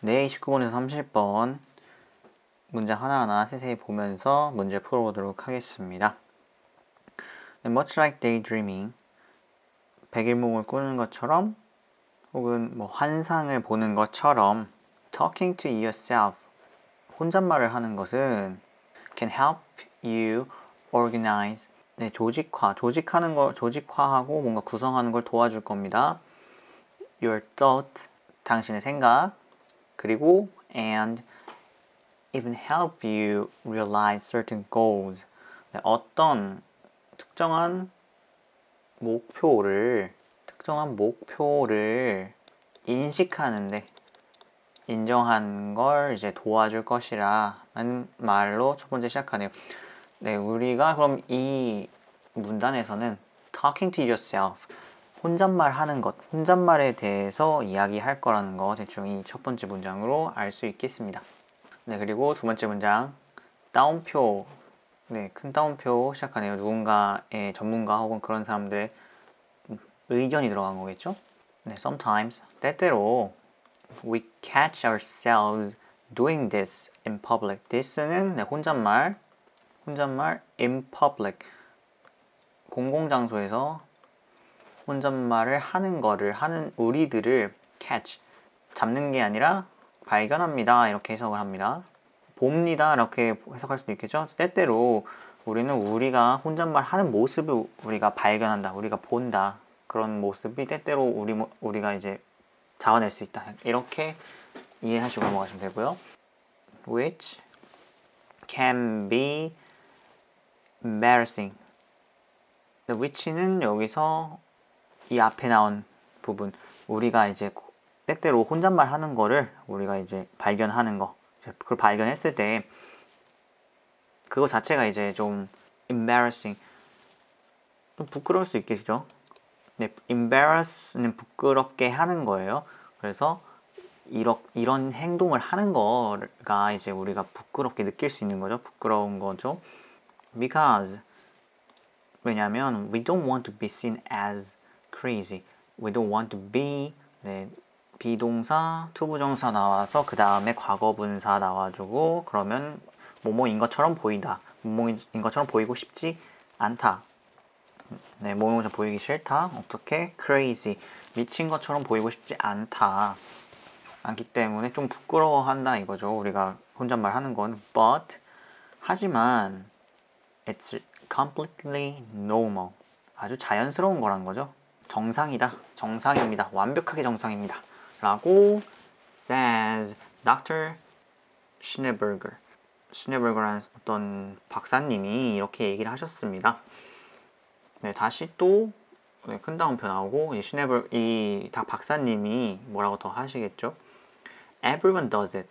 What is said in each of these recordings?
네, 19번에서 30번 문제 하나하나 세세히 보면서 문제 풀어보도록 하겠습니다. Much like daydreaming, 백일몽을 꾸는 것처럼 혹은 뭐 환상을 보는 것처럼 talking to yourself, 혼잣말을 하는 것은 can help you organize, 네, 조직화하고 뭔가 구성하는 걸 도와줄 겁니다. Your thought, 당신의 생각, 그리고 and even help you realize certain goals. 네, 어떤 특정한 목표를 인식하는데 인정한 걸 이제 도와줄 것이라는 말로 첫 번째 시작하네요. 네, 우리가 그럼 이 문단에서는 talking to yourself, 혼잣말 하는 것, 혼잣말에 대해서 이야기할 거라는 거 대충 이 첫 번째 문장으로 알 수 있겠습니다. 네, 그리고 두 번째 문장, 따옴표, 네, 큰 따옴표 시작하네요. 누군가의 전문가 혹은 그런 사람들의 의견이 들어간 거겠죠? 네, sometimes, 때때로 we catch ourselves doing this in public. this는 네, 혼잣말 in public, 공공장소에서 혼잣말을 하는 우리들을 catch, 잡는 게 아니라 발견합니다. 이렇게 해석을 합니다. 봅니다. 이렇게 해석할 수도 있겠죠. 때때로 우리는 우리가 혼잣말 하는 모습을 우리가 발견한다. 우리가 본다. 그런 모습이 때때로 우리가 이제 자아낼 수 있다. 이렇게 이해하시고 넘어가시면 되고요. Which can be embarrassing. which는 여기서 이 앞에 나온 부분, 우리가 이제 때때로 혼잣말 하는 거를 우리가 이제 발견하는 거, 그걸 발견했을 때 그거 자체가 이제 좀 embarrassing, 좀 부끄러울 수 있겠죠. 네, embarrass는 부끄럽게 하는 거예요. 그래서 이런 행동을 하는 거가 이제 우리가 부끄럽게 느낄 수 있는 거죠. 부끄러운 거죠. Because, 왜냐하면 we don't want to be seen as crazy. We don't want to be, 네, 비동사, 투부정사 나와서 그 다음에 과거분사 나와주고 그러면 뭐뭐인 것처럼 보이다. 뭐뭐인 것처럼 보이고 싶지 않다. 네, 뭐뭐인 것처럼 보이기 싫다. 어떻게? crazy. 미친 것처럼 보이고 싶지 않기 때문에 좀 부끄러워한다 이거죠. 우리가 혼잣말 하는 건. But, 하지만 it's completely normal. 아주 자연스러운 거란 거죠. 정상이다. 정상입니다. 완벽하게 정상입니다. 라고 says Dr. Schneeberger. Schneeberger라는 어떤 박사님이 이렇게 얘기를 하셨습니다. 네, 다시 또 네, 큰 따옴표 나오고 이 박사님이 뭐라고 더 하시겠죠? Everyone does it.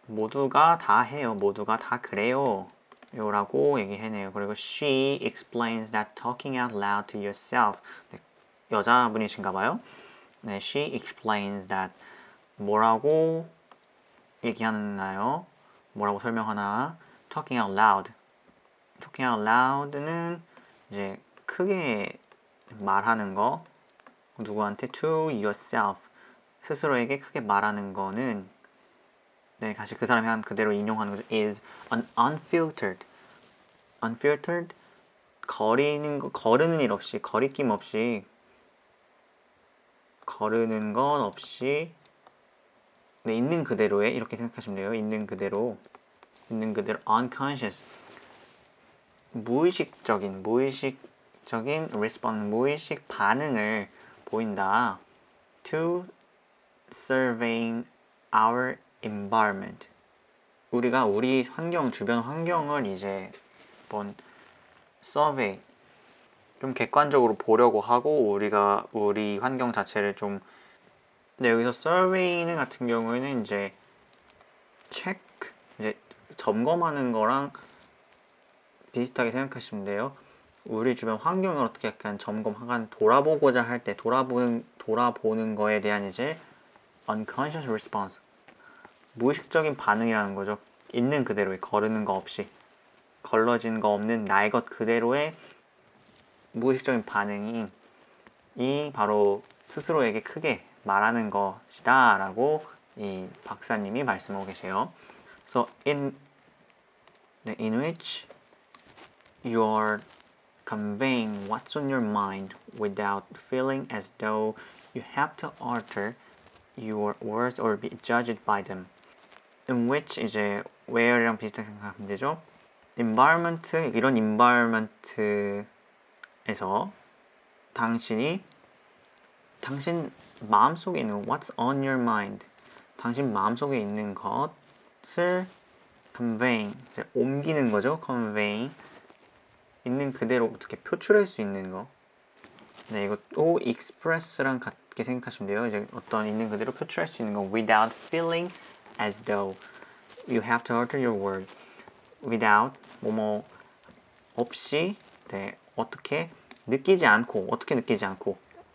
모두가 다 해요. 모두가 다 그래요. 요라고 얘기해내요. 그리고 she explains that talking out loud to yourself. 네, 여자분이신가 봐요. 네, she explains that 뭐라고 얘기하나요? 뭐라고 설명하나? talking out loud. talking out loud는 이제 크게 말하는 거. 누구한테? to yourself. 스스로에게 크게 말하는 거는 네, 다시 그 사람이 한 그대로 인용하는 거죠. is an unfiltered. unfiltered, 거르는 일 없이, 거리낌 없이, 거르는 건 없이, 네, 있는 그대로에 이렇게 생각하시면 돼요. 있는 그대로 unconscious, 무의식적인 response, 무의식 반응을 보인다. to surveying our environment. 우리가 우리 환경, 주변 환경을 이제 한번 survey, 좀 객관적으로 보려고 하고 우리가 우리 환경 자체를 좀, 네, 여기서 survey는 같은 경우에는 이제 check, 이제 점검하는 거랑 비슷하게 생각하시면 돼요. 우리 주변 환경을 어떻게 약간 점검하간 돌아보고자 할 때 돌아보는 거에 대한 이제 unconscious response, 무의식적인 반응이라는 거죠. 있는 그대로의 거르는 거 없이 걸러진 거 없는 날 것 그대로의 무의식적인 반응이 이 바로 스스로에게 크게 말하는 것이다 라고 이 박사님이 말씀하고 계세요. So in which you're conveying what's on your mind without feeling as though you have to alter your words or be judged by them. In which 이제 where랑 비슷하게 생각하면 되죠. environment 이런 environment에서 당신 마음속에 있는 what's on your mind 당신 마음속에 있는 것을 conveying 이제 옮기는 거죠. conveying 있는 그대로 어떻게 표출할 수 있는 거. 네, 이것도 express랑 같게 생각하시면 돼요. 이제 어떤 있는 그대로 표출할 수 있는 거 without feeling as though you have to alter your words. without 뭐뭐 없이 네, 어떻게 느끼지 않고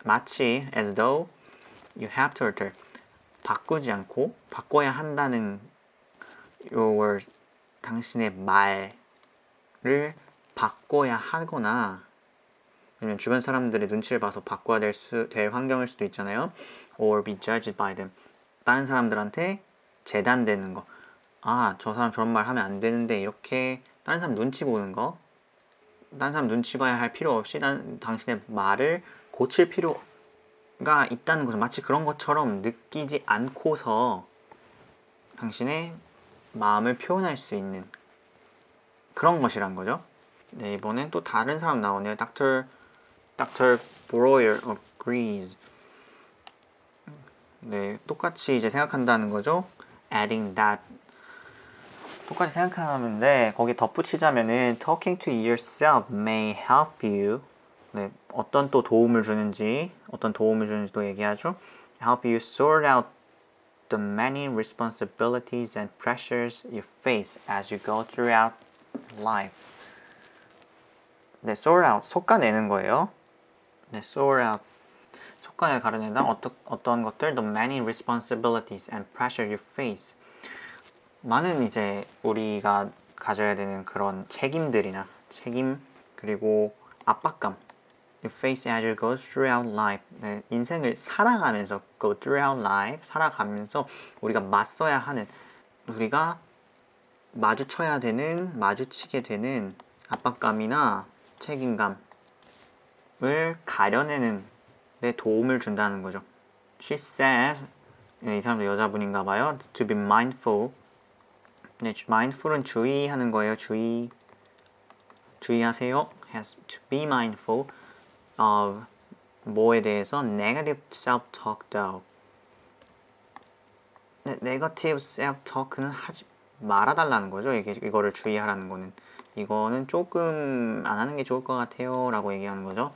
마치 as though you have to alter 바꾸지 않고 바꿔야 한다는 your words 당신의 말을 바꿔야 하거나 아니면 주변 사람들의 눈치를 봐서 바꿔야 될 환경일 수도 있잖아요. or be judged by them 다른 사람들한테 재단되는 거. 아, 저 사람 저런 말 하면 안 되는데 이렇게 다른 사람 눈치 보는 거. 다른 사람 눈치 봐야 할 필요 없이 당신의 말을 고칠 필요가 있다는 거죠. 마치 그런 것처럼 느끼지 않고서 당신의 마음을 표현할 수 있는 그런 것이란 거죠. 네, 이번엔 또 다른 사람 나오네요. Dr. Breuer agrees. 네, 똑같이 이제 생각한다는 거죠. Adding that 똑같이 생각하는데 거기 덧붙이자면은 talking to yourself may help you. 네, 어떤 도움을 주는지도 얘기하죠. Help you sort out the many responsibilities and pressures you face as you go throughout life. 네, sort out, 솎아내는 거예요. 네, sort out, 솎아내 가려내다 어떤 것들, the many responsibilities and pressure you face. 많은 이제 우리가 가져야 되는 그런 책임 그리고 압박감. You face as you go throughout life. 네, 인생을 살아가면서 go throughout life 살아가면서 우리가 맞서야 하는 우리가 마주치게 되는 압박감이나 책임감을 가려내는 데 도움을 준다는 거죠. She says, 이 사람도 여자분인가 봐요. To be mindful. 네, mindful은 주의하는 거예요. 주의하세요. Has to be mindful of 뭐에 대해서 negative self-talk though. 네, negative self-talk는 하지 말아달라는 거죠. 이거를 주의하라는 거는. 이거는 조금 안 하는 게 좋을 것 같아요 라고 얘기하는 거죠.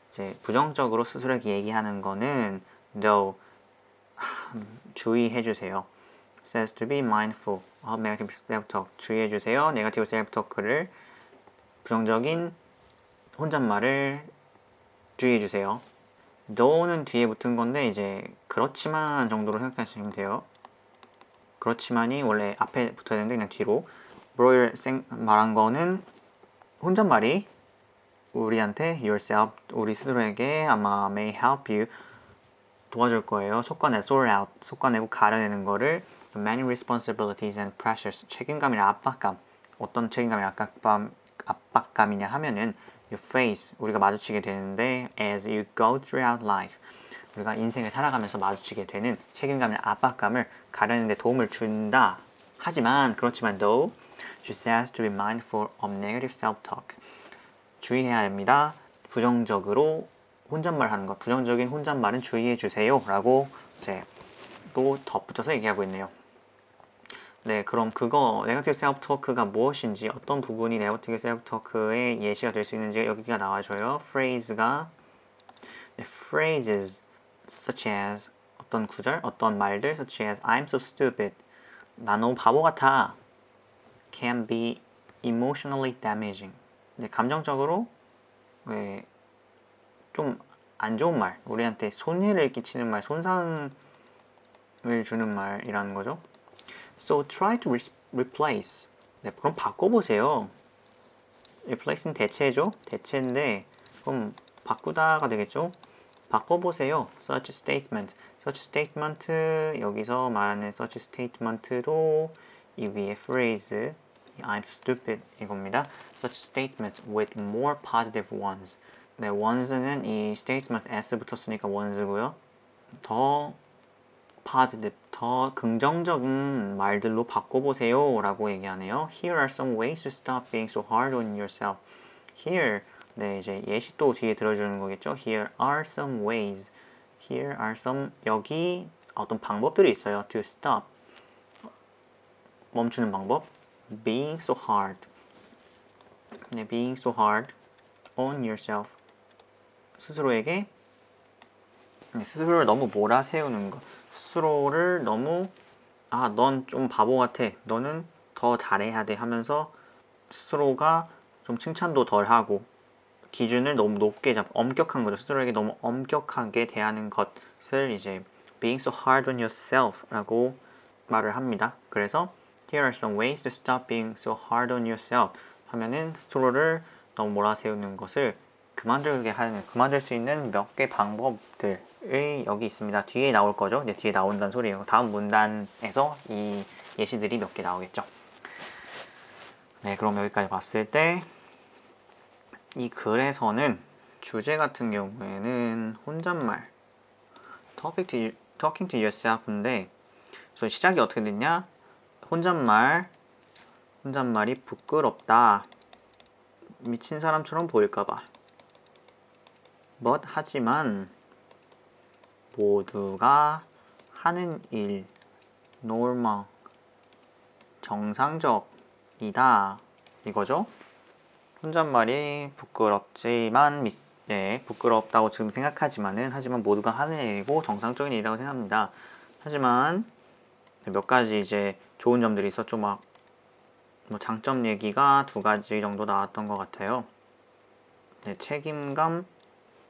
이제 부정적으로 스스로에게 얘기하는 거는 though 주의해 주세요. says to be mindful of negative self-talk. 주의해 주세요. negative self-talk를 부정적인 혼잣말을 주의해 주세요. though는 뒤에 붙은 건데 이제 그렇지만 정도로 생각하시면 돼요. 그렇지만이 원래 앞에 붙어야 되는데 그냥 뒤로. 브로일 말한 거는 혼잣말이 우리한테 yourself 우리 스스로에게 아마 may help you 도와줄 거예요. 솎아내고 가려내는 거를 many responsibilities and pressures 책임감이나 압박감 어떤 책임감이나 압박감이냐 하면은 you face 우리가 마주치게 되는데 as you go throughout life 우리가 인생을 살아가면서 마주치게 되는 책임감이나 압박감을 가려내는 데 도움을 준다. 그렇지만 though she says to be mindful of negative self-talk 주의해야 합니다. 부정적으로 혼잣말 하는 것 부정적인 혼잣말은 주의해 주세요 라고 이제 또 덧붙여서 얘기하고 있네요. 네, 그럼 그거 네거티브 셀프 토크가 무엇인지 어떤 부분이 네거티브 셀프 토크의 예시가 될 수 있는지 여기가 나와줘요. phrase가 phrases such as 어떤 구절, 어떤 말들 such as I'm so stupid 나 너무 바보 같아 can be emotionally damaging 네, 감정적으로 네, 좀 안 좋은 말 우리한테 손해를 끼치는 말 손상을 주는 말이라는 거죠. So try to replace. 네, 그럼 바꿔보세요. replace는 대체죠. 대체인데 그럼 바꾸다가 되겠죠. 바꿔보세요. such statement. such statement 여기서 말하는 such statement도 이 위에 phrase I'm stupid 이겁니다. such statements with more positive ones. 네, ones는 이 statement s 붙었으니까 ones고요. 더 positive, 더 긍정적인 말들로 바꿔보세요 라고 얘기하네요. Here are some ways to stop being so hard on yourself. Here, 네, 이제 예시 또 뒤에 들어주는 거겠죠. Here are some ways. Here are some, 여기 어떤 방법들이 있어요. To stop, 멈추는 방법. Being so hard. 네, being so hard on yourself. 스스로에게 스스로를 너무 몰아세우는 것. 스스로를 너무 넌 좀 바보 같아. 너는 더 잘해야 돼 하면서 스스로가 좀 칭찬도 덜 하고 기준을 너무 높게 엄격한 거죠. 스스로에게 너무 엄격하게 대하는 것을 이제 being so hard on yourself 라고 말을 합니다. 그래서 here are some ways to stop being so hard on yourself 하면은 스스로를 너무 몰아세우는 것을 그만둘 수 있는 몇 개 방법들이 여기 있습니다. 뒤에 나올 거죠. 이제 뒤에 나온다는 소리예요. 다음 문단에서 이 예시들이 몇 개 나오겠죠. 네, 그럼 여기까지 봤을 때 이 글에서는 주제 같은 경우에는 혼잣말 talking to yourself인데 시작이 어떻게 됐냐? 혼잣말이 부끄럽다. 미친 사람처럼 보일까봐. 하지만 모두가 하는 일 normal 정상적이다 이거죠. 혼잣말이 부끄럽지만 부끄럽다고 지금 생각하지만은 하지만 모두가 하는 일이고 정상적인 일이라고 생각합니다. 하지만 몇 가지 이제 좋은 점들이 있었죠. 뭐 장점 얘기가 2가지 정도 나왔던 것 같아요. 네, 책임감,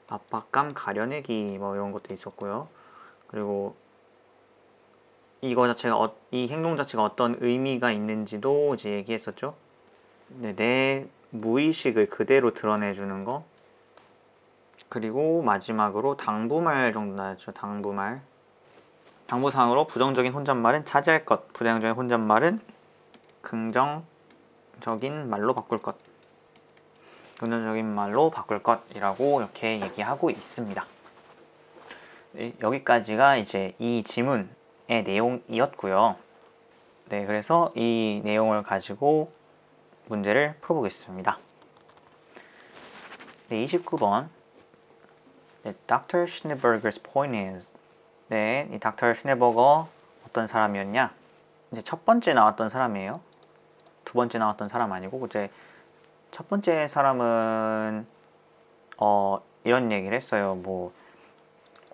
압박감, 가려내기 이런 것도 있었고요. 그리고 이거 자체가 이 행동 자체가 어떤 의미가 있는지도 이제 얘기했었죠. 네, 내 무의식을 그대로 드러내주는 거. 그리고 마지막으로 당부말 정도 나왔죠. 당부말. 당부사항으로 부정적인 혼잣말은 차지할 것, 부정적인 혼잣말은 긍정적인 말로 바꿀 것. 긍정적인 말로 바꿀 것이라고 이렇게 얘기하고 있습니다. 네, 여기까지가 이제 이 지문의 내용이었고요. 네, 그래서 이 내용을 가지고 문제를 풀어보겠습니다. 네, 29번. 네, Dr. Schneeberger's point is. 네, 이 Dr. Schneeberger 어떤 사람이었냐? 이제 첫 번째 나왔던 사람이에요. 2번째 나왔던 사람 아니고 이제 첫 번째 사람은 이런 얘기를 했어요. 뭐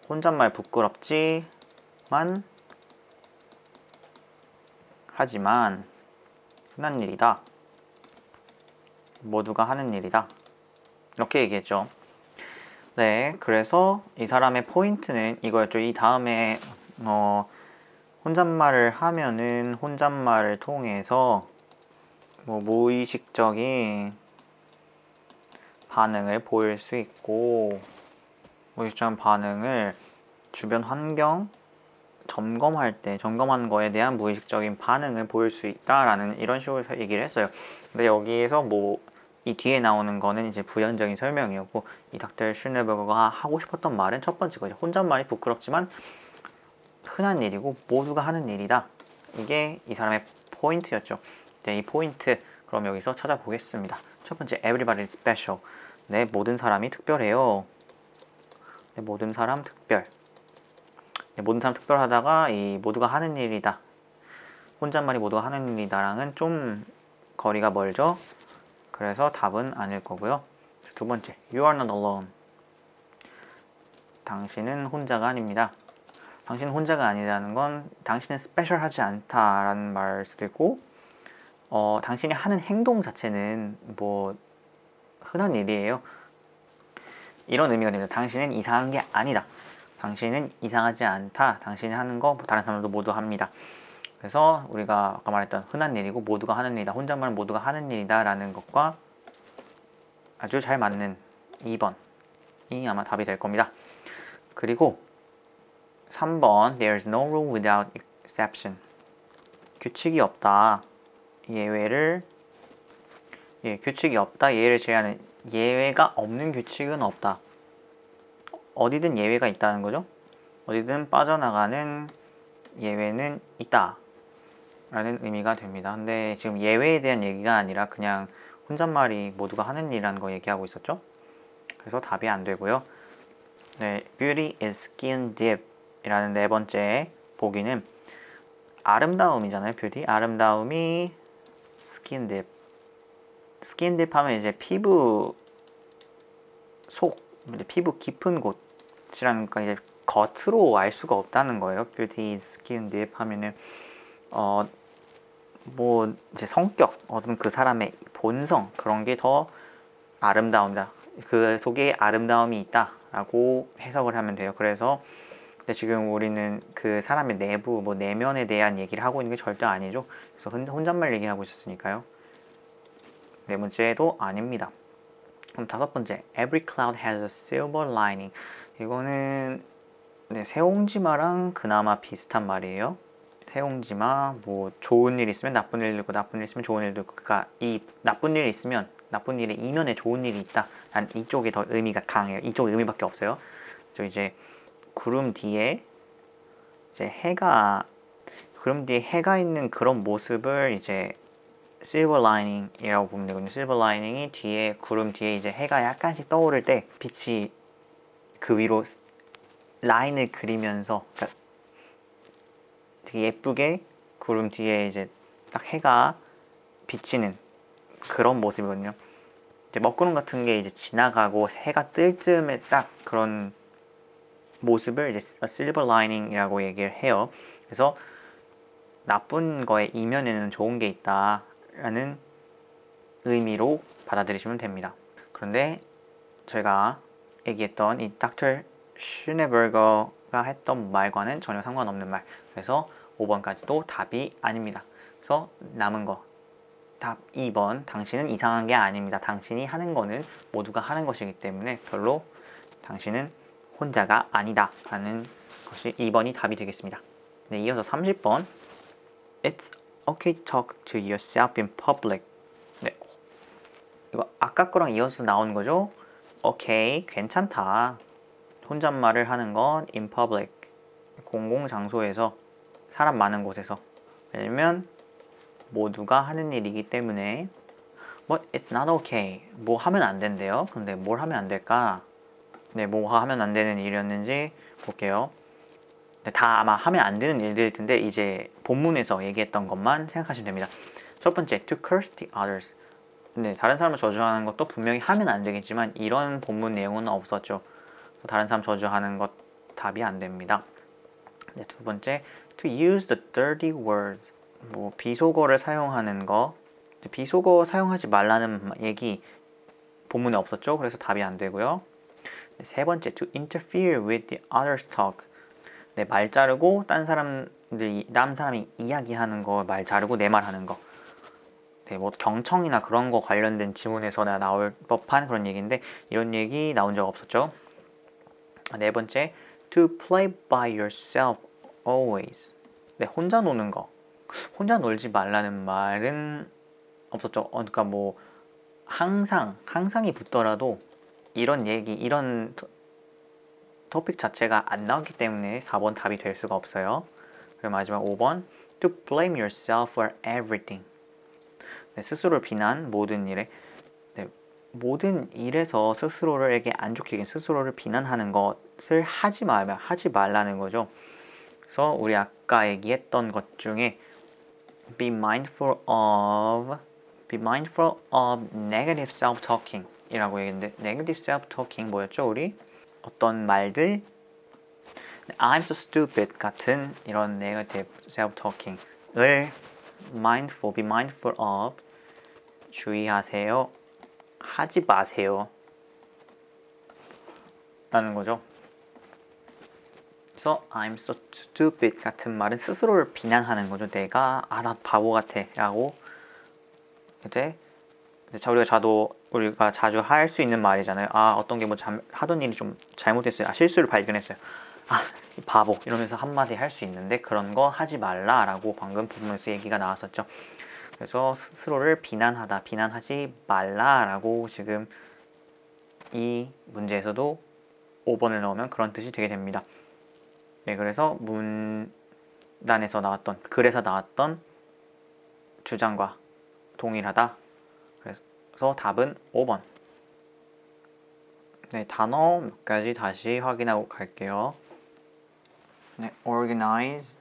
혼잣말 부끄럽지만 하지만 흔한 일이다. 모두가 하는 일이다. 이렇게 얘기했죠. 네, 그래서 이 사람의 포인트는 이거였죠. 이 다음에 혼잣말을 하면은 혼잣말을 통해서 무의식적인 반응을 보일 수 있고 무의식적인 반응을 주변 환경 점검하는 거에 대한 무의식적인 반응을 보일 수 있다라는 이런 식으로 얘기를 했어요. 근데 여기에서 이 뒤에 나오는 거는 이제 부연적인 설명이었고 이 닥터 슈네버거가 하고 싶었던 말은 첫 번째 거죠. 혼잣말이 부끄럽지만 흔한 일이고 모두가 하는 일이다. 이게 이 사람의 포인트였죠. 네, 이 포인트 그럼 여기서 찾아보겠습니다. 첫 번째, everybody is special. 네, 모든 사람이 특별해요. 네, 모든 사람 특별. 네, 모든 사람 특별하다가 이 모두가 하는 일이다. 혼잣말이 모두가 하는 일이다랑은 좀 거리가 멀죠. 그래서 답은 아닐 거고요. 2번째, you are not alone. 당신은 혼자가 아닙니다. 당신은 혼자가 아니라는 건 당신은 스페셜하지 않다라는 말일 수도 있고 당신이 하는 행동 자체는 흔한 일이에요. 이런 의미가 됩니다. 당신은 이상한 게 아니다. 당신은 이상하지 않다. 당신이 하는 거 다른 사람들도 모두 합니다. 그래서 우리가 아까 말했던 흔한 일이고 모두가 하는 일이다. 혼잣말은 모두가 하는 일이다 라는 것과 아주 잘 맞는 2번이 아마 답이 될 겁니다. 그리고 3번 There's no rule without exception. 규칙이 없다. 규칙이 없다. 예외를 제외하는 예외가 없는 규칙은 없다. 어디든 예외가 있다는 거죠. 어디든 빠져나가는 예외는 있다 라는 의미가 됩니다. 근데 지금 예외에 대한 얘기가 아니라 그냥 혼잣말이 모두가 하는 일이라는 거 얘기하고 있었죠. 그래서 답이 안 되고요. 네, Beauty is skin deep 이라는 네 번째 보기는 아름다움이잖아요. 뷰티. 아름다움이 skin deep. skin deep 하면 이제 피부 속, 피부 깊은 곳이라는 거 이제 겉으로 알 수가 없다는 거예요. Beauty is skin deep 하면은 뭐 이제 성격, 어떤 그 사람의 본성 그런 게 더 아름다움이다. 그 속에 아름다움이 있다라고 해석을 하면 돼요. 그래서 근데 지금 우리는 그 사람의 내부, 뭐 내면에 대한 얘기를 하고 있는 게 절대 아니죠. 그래서 혼잣말 얘기하고 있었으니까요. 네 번째도 아닙니다. 그럼 다섯 번째, Every cloud has a silver lining. 이거는 네, 새옹지마랑 그나마 비슷한 말이에요. 새옹지마, 뭐 좋은 일 있으면 나쁜 일도 있고 나쁜 일 있으면 좋은 일도 있고, 그러니까 이 나쁜 일이 있으면 나쁜 일의 이면에 좋은 일이 있다. 난 이쪽에 더 의미가 강해요. 이쪽 의미밖에 없어요. 저 이제 구름 뒤에 해가 있는 그런 모습을 이제 실버 라이닝이라고 보면 되거든요. 실버 라이닝이 구름 뒤에 이제 해가 약간씩 떠오를 때 빛이 그 위로 라인을 그리면서 그러니까 되게 예쁘게 구름 뒤에 이제 딱 해가 비치는 그런 모습이거든요. 이제 먹구름 같은 게 이제 지나가고 해가 뜰 즈음에 딱 그런 모습을 이제 실버 라이닝이라고 얘기를 해요. 그래서 나쁜 거의 이면에는 좋은 게 있다라는 의미로 받아들이시면 됩니다. 그런데 제가 얘기했던 이 닥터 슈네버거가 했던 말과는 전혀 상관없는 말. 그래서 5번까지도 답이 아닙니다. 그래서 남은 거 답 2번 당신은 이상한 게 아닙니다. 당신이 하는 거는 모두가 하는 것이기 때문에 별로 당신은 혼자가 아니다 라는 것이 2번이 답이 되겠습니다. 네, 이어서 30번 It's okay to talk to yourself in public. 네, 이거 아까 거랑 이어서 나오는 거죠. 오케이, 괜찮다. 혼잣말을 하는 건 in public, 공공장소에서, 사람 많은 곳에서. 왜냐면 모두가 하는 일이기 때문에. But it's not okay. 뭐 하면 안 된대요. 근데 뭘 하면 안 될까? 네, 뭐가 하면 안 되는 일이었는지 볼게요. 네, 다 아마 하면 안 되는 일들일 텐데 이제 본문에서 얘기했던 것만 생각하시면 됩니다. 첫 번째, to curse the others. 네, 다른 사람을 저주하는 것도 분명히 하면 안 되겠지만 이런 본문 내용은 없었죠. 다른 사람 저주하는 것 답이 안 됩니다. 네, 두 번째, to use the dirty words. 뭐 비속어를 사용하는 거. 비속어 사용하지 말라는 얘기 본문에 없었죠. 그래서 답이 안 되고요. 네, 세 번째, to interfere with the other's talk. 네, 말 자르고 남 사람이 이야기하는 거 말 자르고 내 말하는 거. 네, 뭐 경청이나 그런 거 관련된 지문에서나 나올 법한 그런 얘기인데 이런 얘기 나온 적 없었죠. 네 번째, to play by yourself always. 네, 혼자 노는 거. 혼자 놀지 말라는 말은 없었죠. 그러니까 뭐 항상이 붙더라도 이런 얘기, 이런 토픽 자체가 안 나왔기 때문에 4번 답이 될 수가 없어요. 그리고 마지막 5번, to blame yourself for everything. 네, 스스로를 비난, 모든 일에. 네, 모든 일에서 스스로에게 안 좋게 스스로를 비난하는 것을 하지 말라는 거죠. 그래서 우리 아까 얘기했던 것 중에 be mindful of negative self-talking 이라고 얘기했는데 negative self-talking 뭐였죠 우리? 어떤 말들 I'm so stupid 같은 이런 negative self-talking을 be mindful of 주의하세요. 하지 마세요. 라는 거죠. 그래서 I'm so stupid 같은 말은 스스로를 비난하는 거죠. 내가 나 바보 같아 라고 이제 우리가 자주 할 수 있는 말이잖아요. 어떤 게 뭐 하던 일이 좀 잘못했어요. 실수를 발견했어요. 바보 이러면서 한마디 할 수 있는데 그런 거 하지 말라라고 방금 본문에서 얘기가 나왔었죠. 그래서 스스로를 비난하지 말라라고 지금 이 문제에서도 5번을 넣으면 그런 뜻이 되게 됩니다. 네, 그래서 글에서 나왔던 주장과 동일하다. 그래서 답은 5번. 네, 단어 몇 가지 다시 확인하고 갈게요. 네, organize.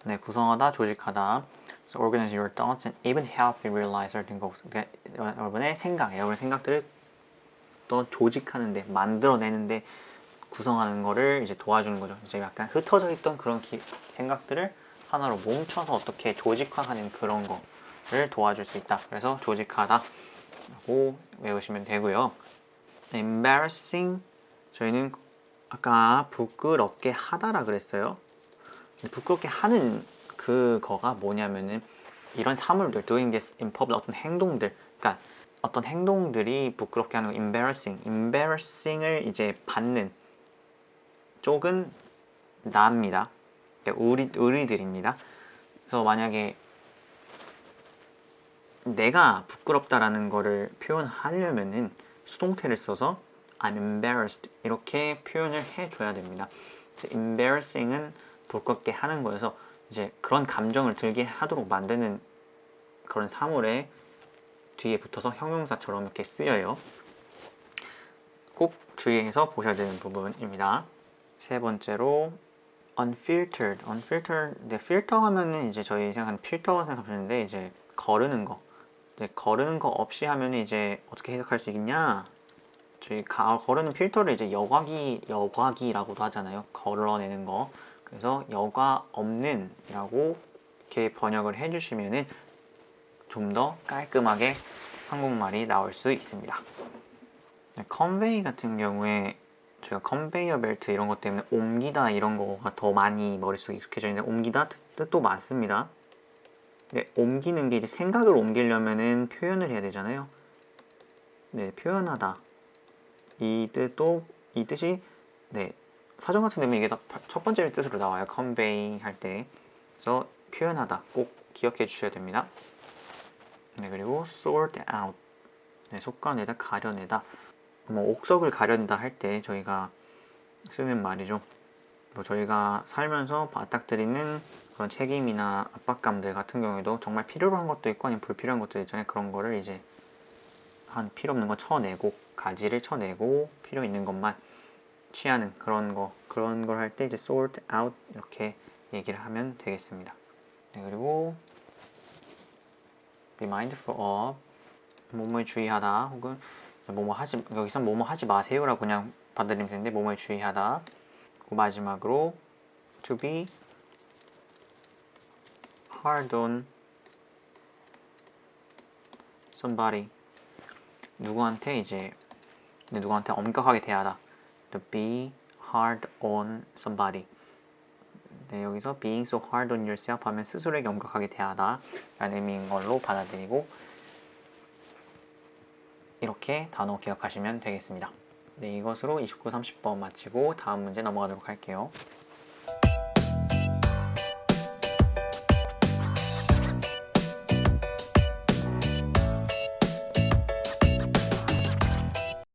네, 구성하다, 조직하다. So organize your thoughts and even help you realize certain goals. 그러니까 여러분의 생각들을 또 조직하는데, 만들어내는데 구성하는 거를 이제 도와주는 거죠. 이제 약간 흩어져 있던 그런 생각들을 하나로 뭉쳐서 어떻게 조직화하는 그런 거를 도와줄 수 있다. 그래서 조직하다 라고 외우시면 되고요. embarrassing, 저희는 아까 부끄럽게 하다라 그랬어요. 부끄럽게 하는 그거가 뭐냐면은 이런 사물들, doing this in public, 어떤 행동들, 그러니까 어떤 행동들이 부끄럽게 하는 거, embarrassing을 이제 받는 쪽은 나입니다. 그러니까 우리들입니다. 그래서 만약에 내가 부끄럽다라는 거를 표현하려면은 수동태를 써서 I'm embarrassed 이렇게 표현을 해줘야 됩니다. embarrassing은 부끄럽게 하는 거여서 이제 그런 감정을 들게 하도록 만드는 그런 사물에 뒤에 붙어서 형용사처럼 이렇게 쓰여요. 꼭 주의해서 보셔야 되는 부분입니다. 세 번째로 unfiltered. 네, 필터 하면은 이제 저희 생각하는 필터 생각하는데 이제 거르는 거. 거르는 거 없이 하면 이제 어떻게 해석할 수 있냐? 저희 거르는 필터를 이제 여과기라고도 하잖아요. 걸러내는 거. 그래서 여과 없는이라고 이렇게 번역을 해주시면은 좀 더 깔끔하게 한국말이 나올 수 있습니다. 네, 컨베이 같은 경우에 저희가 컨베이어 벨트 이런 것 때문에 옮기다 이런 거가 더 많이 머릿속에 익숙해져 있는데 옮기다 뜻도 맞습니다. 네, 옮기는 게 이제 생각을 옮기려면은 표현을 해야 되잖아요. 네, 표현하다. 이 뜻이 네, 사전 같은 데면 이게 첫 번째 뜻으로 나와요. convey 할 때. 그래서 표현하다 꼭 기억해 주셔야 됩니다. 네, 그리고 sort out. 네, 속가내다, 가려내다. 뭐 옥석을 가려낸다 할 때 저희가 쓰는 말이죠. 뭐 저희가 살면서 맞닥뜨리는 그런 책임이나 압박감들 같은 경우에도 정말 필요로 한 것도 있고 아니면 불필요한 것도 있잖아요. 그런 거를 이제 필요 없는 거 쳐내고 가지를 쳐내고 필요 있는 것만 취하는 그런 걸 할 때 이제 sort out 이렇게 얘기를 하면 되겠습니다. 네, 그리고 be mindful of 뭐뭐에 주의하다 혹은 여기서 뭐뭐 하지 마세요라고 그냥 받아들이면 되는데 뭐뭐에 주의하다. 그리고 마지막으로 to be hard on somebody. 누구한테 엄격하게 대하다. to be hard on somebody. 네, 여기서 being so hard on yourself 하면 스스로에게 엄격하게 대하다 라는 의미인 걸로 받아들이고 이렇게 단어 기억하시면 되겠습니다. 네, 이것으로 29, 30번 마치고 다음 문제 넘어가도록 할게요.